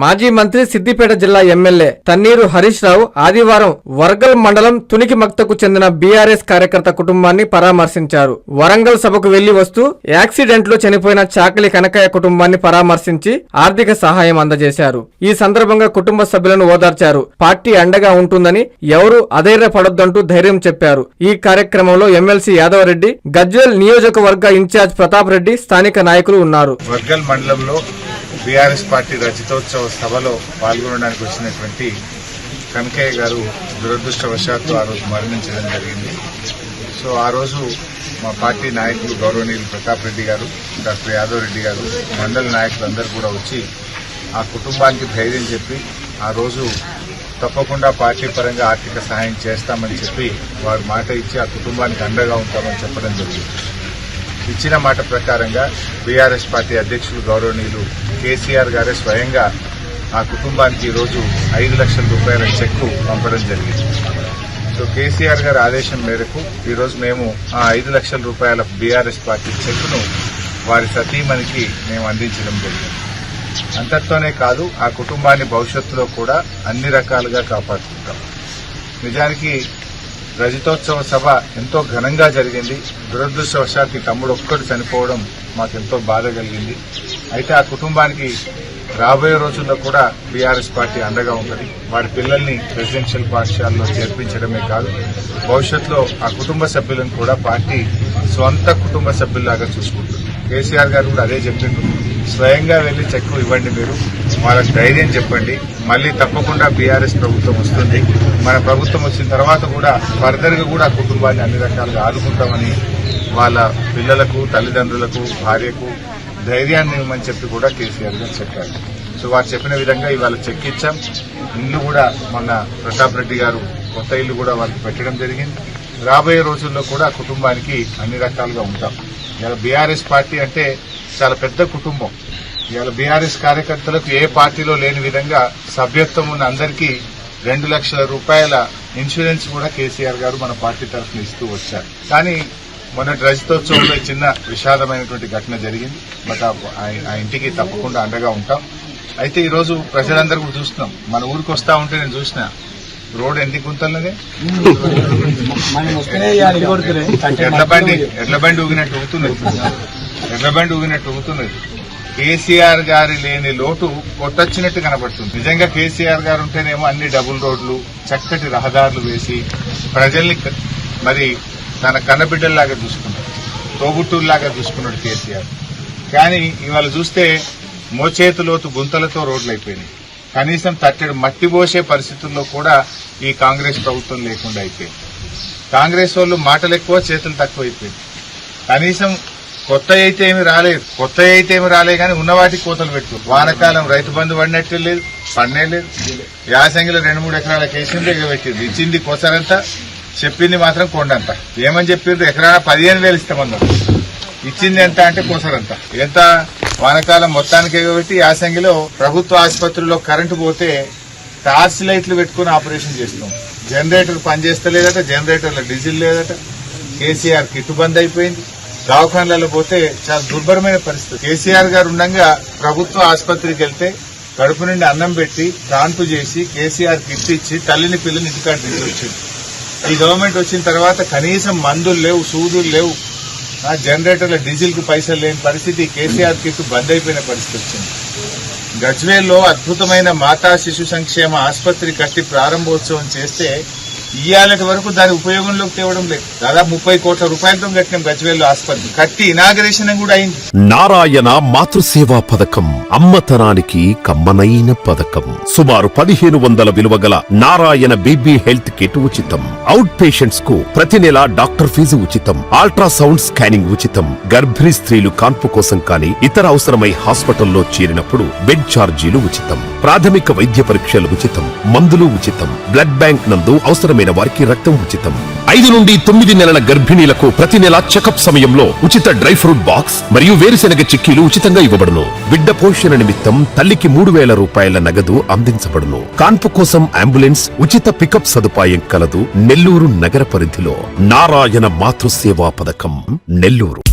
మాజీ మంత్రి సిద్దిపేట జిల్లా ఎమ్మెల్యే తన్నీరు హరీష్ రావు ఆదివారం వర్గల్ మండలం తునికిమక్తకు చెందిన బీఆర్ఎస్ కార్యకర్త కుటుంబాన్ని పరామర్శించారు. వరంగల్ సభకు వెళ్లి వస్తూ యాక్సిడెంట్ లో చనిపోయిన చాకలి కనకయ్య కుటుంబాన్ని పరామర్శించి ఆర్థిక సహాయం అందజేశారు. ఈ సందర్భంగా కుటుంబ సభ్యులను ఓదార్చారు. పార్టీ అండగా ఉంటుందని ఎవరూ అధైర్యపడొద్దంటూ ధైర్యం చెప్పారు. ఈ కార్యక్రమంలో ఎమ్మెల్సీ యాదవరెడ్డి, గజ్వేల్ నియోజకవర్గ ఇన్ఛార్జ్ ప్రతాప్ రెడ్డి, స్థానిక నాయకులు ఉన్నారు. వర్గల్ మండలంలో బీఆర్ఎస్ పార్టీ రజతోత్సవ సభలో పాల్గొనడానికి వచ్చినటువంటి కనకయ్య గారు దురదృష్టవశాత్తు ఆ రోజు మరణించడం జరిగింది. సో ఆ రోజు మా పార్టీ నాయకులు గౌరవనీయులు ప్రతాప్ రెడ్డి గారు, డాక్టర్ యాదవ్ రెడ్డి గారు, మండల నాయకులందరూ కూడా వచ్చి ఆ కుటుంబానికి ధైర్యం చెప్పి ఆ రోజు తప్పకుండా పార్టీ పరంగా ఆర్థిక సహాయం చేస్తామని చెప్పి వారు మాట ఇచ్చి ఆ కుటుంబానికి అండగా ఉంటామని చెప్పడం జరిగింది. ఇచ్చిన మాట ప్రకారంగా బీఆర్ఎస్ పార్టీ అధ్యక్షులు గౌరవనీయులు కేసీఆర్ గారే స్వయంగా ఆ కుటుంబానికి ఈరోజు 5 లక్షల రూపాయల చెక్కు పంపడం జరిగింది. సో కేసీఆర్ గారి ఆదేశం మేరకు ఈరోజు మేము ఆ 5 లక్షల రూపాయల బీఆర్ఎస్ పార్టీ చెక్కును వారి సతీమణికి మేము అందించడం జరిగింది. అంతటితోనే కాదు, ఆ కుటుంబాన్ని భవిష్యత్తులో కూడా అన్ని రకాలుగా కాపాడుకుంటాం. నిజానికి రజతోత్సవ సభ ఎంతో ఘనంగా జరిగింది. దురదృష్టవశాత్తు తమ్ముడు ఒక్కడు చనిపోవడం మాకెంతో బాధ కలిగింది. అయితే ఆ కుటుంబానికి రాబోయే రోజుల్లో కూడా బీఆర్ఎస్ పార్టీ అండగా ఉంటుంది. వారి పిల్లల్ని రెసిడెన్షియల్ పాఠశాలలో చేర్పించడమే కాదు, భవిష్యత్తులో ఆ కుటుంబ సభ్యులను కూడా పార్టీ స్వంత కుటుంబ సభ్యుల్లాగా చూసుకుంటుంది. కేసీఆర్ గారు కూడా అదే చెప్పిండ్రు, స్వయంగా వెళ్లి చెక్కు ఇవ్వండి, మీరు వాళ్ళకి ధైర్యం చెప్పండి, మళ్లీ తప్పకుండా బీఆర్ఎస్ ప్రభుత్వం వస్తుంది, మన ప్రభుత్వం వచ్చిన తర్వాత కూడా ఫర్దర్ గా కూడా కుటుంబాన్ని అన్ని రకాలుగా ఆదుకుంటామని వాళ్ళ పిల్లలకు, తల్లిదండ్రులకు, భార్యకు ధైర్యాన్ని ఇవ్వమని చెప్పి కూడా కేసీఆర్ గారు చెప్పారు. సో వారు చెప్పిన విధంగా ఇవాళ చెక్ ఇచ్చాం. ఇల్లు కూడా మొన్న ప్రతాప్ రెడ్డి గారు కొత్త ఇల్లు కూడా వారికి పెట్టడం జరిగింది. రాబోయే రోజుల్లో కూడా కుటుంబానికి అన్ని రకాలుగా ఉంటాం. ఇలా బీఆర్ఎస్ పార్టీ అంటే చాలా పెద్ద కుటుంబం. ఇవాళ బీఆర్ఎస్ కార్యకర్తలకు ఏ పార్టీలో లేని విధంగా సభ్యత్వం ఉన్న అందరికీ 2 లక్షల రూపాయల ఇన్సూరెన్స్ కూడా కేసీఆర్ గారు మన పార్టీ తరఫున ఇస్తూ వచ్చారు. కానీ మొన్న రజతోత్సవంలో చిన్న విషాదమైనటువంటి ఘటన జరిగింది. బట్ ఆ ఇంటికి తప్పకుండా అండగా ఉంటాం. అయితే ఈ రోజు ప్రజలందరూ కూడా చూస్తున్నాం. మన ఊరికి వస్తా ఉంటే నేను చూసిన రోడ్ ఎన్ని గుంతలనే ఎడ్ల బండి ఊగినట్టు ఊగుతున్నది. కేసీఆర్ గారి లేని లోటు కొట్టొచ్చినట్టు కనబడుతుంది. నిజంగా కేసీఆర్ గారు ఉంటేనేమో అన్ని డబుల్ రోడ్లు, చక్కటి రహదారులు వేసి ప్రజల్ని మరి తన కన్నబిడ్డల్లాగా చూసుకున్నాడు, తోబుట్టుల్లాగా చూసుకున్నాడు కేసీఆర్. కానీ ఇవాళ చూస్తే మోచేతులోతు గుంతలతో రోడ్లు అయిపోయినాయి. కనీసం తట్టెడు మట్టి పోసే పరిస్థితుల్లో కూడా ఈ కాంగ్రెస్ ప్రభుత్వం లేకుండా అయిపోయింది. కాంగ్రెస్ వాళ్ళు మాటలు ఎక్కువ, చేతులు తక్కువ అయిపోయింది. కనీసం కొత్త అయితే ఏమి రాలేదు కానీ ఉన్న వాటికి కోతలు పెట్టు. వానకాలం రైతు బంధు పడినట్టే లేదు, పడనే లేదు. యాసంగిలో 2-3 ఎకరాల కేసులు ఎగబెట్టింది. ఇచ్చింది కొసరంతా, చెప్పింది మాత్రం కొండంతా. ఏమని చెప్పిండ్రు, ఎకరాల 15,000 ఇస్తామన్నారు. ఇచ్చింది ఎంత అంటే కోసరంతా. ఎంత వానకాలం మొత్తానికి ఎగబెట్టి యాసంగిలో ప్రభుత్వ ఆసుపత్రిలో కరెంటు పోతే టార్చ్ లైట్లు పెట్టుకుని ఆపరేషన్ చేస్తున్నాం. జనరేటర్ పనిచేస్తలేదట, జనరేటర్లో డీజిల్ లేదట. కేసీఆర్ కిట్టు బంద్ అయిపోయింది. దవాఖానాలలో పోతే చాలా దుర్భరమైన పరిస్థితి. కేసీఆర్ గారు ఉండగా ప్రభుత్వ ఆసుపత్రికి వెళ్తే కడుపు నుండి అన్నం పెట్టి కాన్పు చేసి కేసీఆర్ కిట్ ఇచ్చి తల్లిని పిల్లని ఇంటికాడ తీసుకొచ్చింది. ఈ గవర్నమెంట్ వచ్చిన తర్వాత కనీసం మందులు లేవు, సూదులు లేవు, జనరేటర్ల డీజిల్ కు పైసలు లేని పరిస్థితి. కేసీఆర్ కిట్ బంద్ అయిపోయిన పరిస్థితి వచ్చింది. గజ్వేల్లో అద్భుతమైన మాతా శిశు సంక్షేమ ఆసుపత్రి కట్టి ప్రారంభోత్సవం చేస్తే ఇయ్యాలటి వరకు దాని ఉపయోగంలోకి తేవడం లేదు. దాదాపు 30 కోట్ల రూపాయలతో కట్టిన గజ్వేల్ ఆసుపత్రి కట్టి ఇనాగరేషన్ కూడా అయింది. నారాయణ మాతృసేవా పథకం అమ్మతనానికి కమ్మనైన పథకం. సుమారు 1500 విలువ గల నారాయణ బేబీ హెల్త్ కిట్ ఉచితం. అవుట్ పేషెంట్స్ కు ప్రతి నెల డాక్టర్ ఫీజు ఉచితం. అల్ట్రాసౌండ్ స్కానింగ్ ఉచితం. గర్భిణీ స్త్రీలు కాన్పు కోసం కానీ ఇతర అవసరమై హాస్పిటల్లో చేరినప్పుడు బెడ్ ఛార్జీలు ఉచితం. ప్రాథమిక వైద్య పరీక్షలు ఉచితం. మందులు ఉచితం. బ్లడ్ బ్యాంక్ నందు అవసరమైన వారికి రక్తం ఉచితం. 5 నుండి 9 నెలల గర్భిణీలకు ప్రతి నెల చెకప్ సమయంలో ఉచిత డ్రై ఫ్రూట్ బాక్స్ మరియు వేరుశెనగ చిక్కీలు ఉచితంగా ఇవ్వబడును. బిడ్డ పోషణ నిమిత్తం తల్లికి 3,000 రూపాయల నగదు అందించబడును. కాన్పు కోసం అంబులెన్స్ ఉచిత పికప్ సదుపాయం కలదు. నెల్లూరు నగర పరిధిలో నారాయణ మాతృసేవా పథకం, నెల్లూరు.